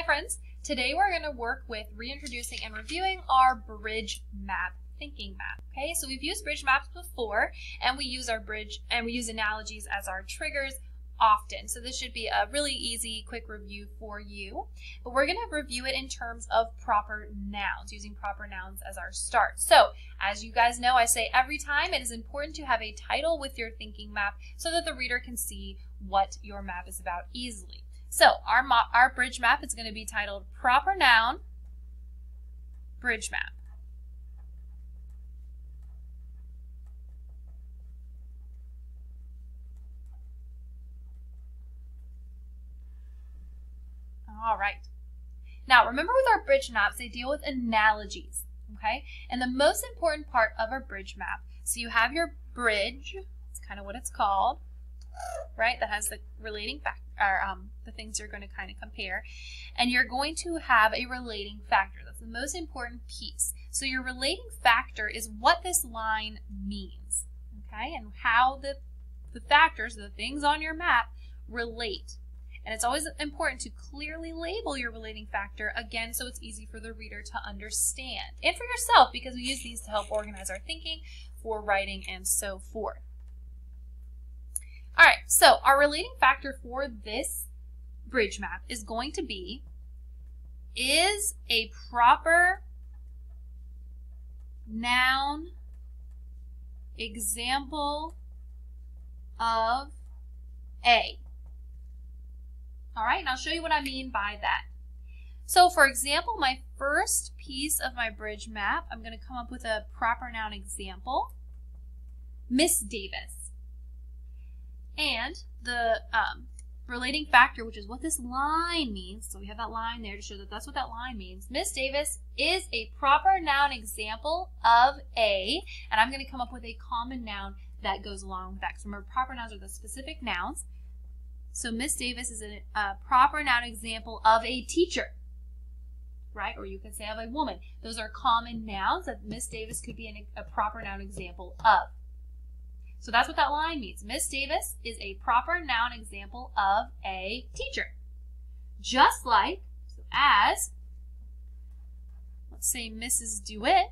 Hi friends, today we're going to work with reintroducing and reviewing our bridge map thinking map. Okay, so we've used bridge maps before and we use analogies as our triggers often. So this should be a really easy, quick review for you. But we're going to review it in terms of proper nouns, using proper nouns as our start. So as you guys know, I say every time it is important to have a title with your thinking map so that the reader can see what your map is about easily. So our bridge map is going to be titled Proper Noun Bridge Map. All right. Now remember with our bridge maps, they deal with analogies, okay? And the most important part of our bridge map, so you have your bridge, it's kind of what it's called, right? That has the relating factor, the things you're going to kind of compare. And you're going to have a relating factor. That's the most important piece. So your relating factor is what this line means, okay? And how the factors, the things on your map, relate. And it's always important to clearly label your relating factor, again, so it's easy for the reader to understand. And for yourself, because we use these to help organize our thinking for writing and so forth. All right, so our relating factor for this bridge map is going to be, is a proper noun example of A. All right, and I'll show you what I mean by that. So for example, my first piece of my bridge map, I'm going to come up with a proper noun example, Miss Davis. And the relating factor, which is what this line means, so we have that line there to show that that's what that line means. Miss Davis is a proper noun example of A, and I'm going to come up with a common noun that goes along with that. Because remember, proper nouns are the specific nouns. So Miss Davis is a proper noun example of a teacher, right? Or you could say of a woman. Those are common nouns that Miss Davis could be a proper noun example of. So that's what that line means. Miss Davis is a proper noun example of a teacher. Just like, so as, let's say Mrs. DeWitt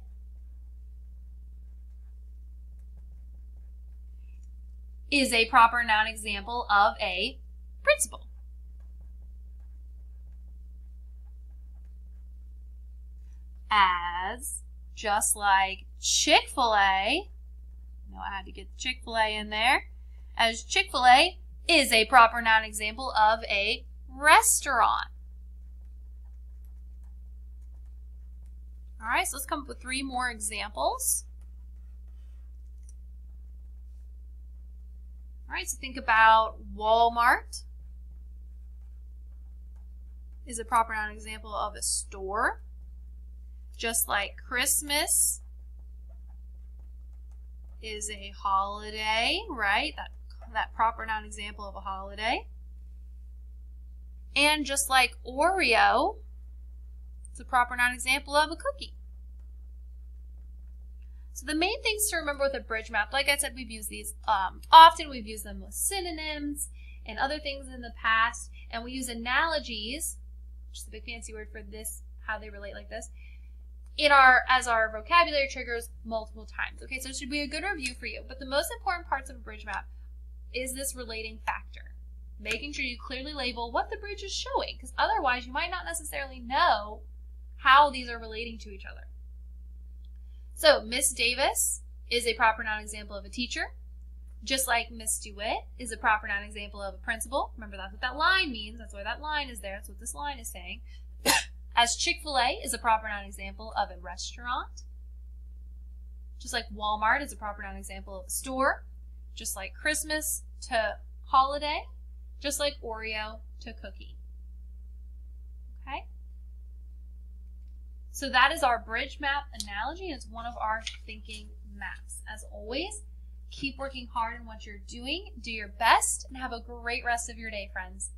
is a proper noun example of a principal. As, just like Chick-fil-A, I had to get Chick-fil-A in there, as Chick-fil-A is a proper noun example of a restaurant. All right, so let's come up with 3 more examples. All right, so think about Walmart is a proper noun example of a store, just like Christmas is a holiday, right? That proper noun example of a holiday. And just like Oreo, it's a proper noun example of a cookie. So the main things to remember with a bridge map, like I said, we've used these often. We've used them with synonyms and other things in the past. And we use analogies, which is a big fancy word for this, how they relate like this, as our vocabulary triggers multiple times. Okay, so it should be a good review for you. But the most important parts of a bridge map is this relating factor. Making sure you clearly label what the bridge is showing, because otherwise you might not necessarily know how these are relating to each other. So Miss Davis is a proper noun example of a teacher, just like Miss DeWitt is a proper noun example of a principal. Remember, that's what that line means. That's why that line is there. That's what this line is saying. As Chick-fil-A is a proper noun example of a restaurant, just like Walmart is a proper noun example of a store, just like Christmas to holiday, just like Oreo to cookie. Okay? So that is our bridge map analogy, and it's one of our thinking maps. As always, keep working hard in what you're doing, do your best, and have a great rest of your day, friends.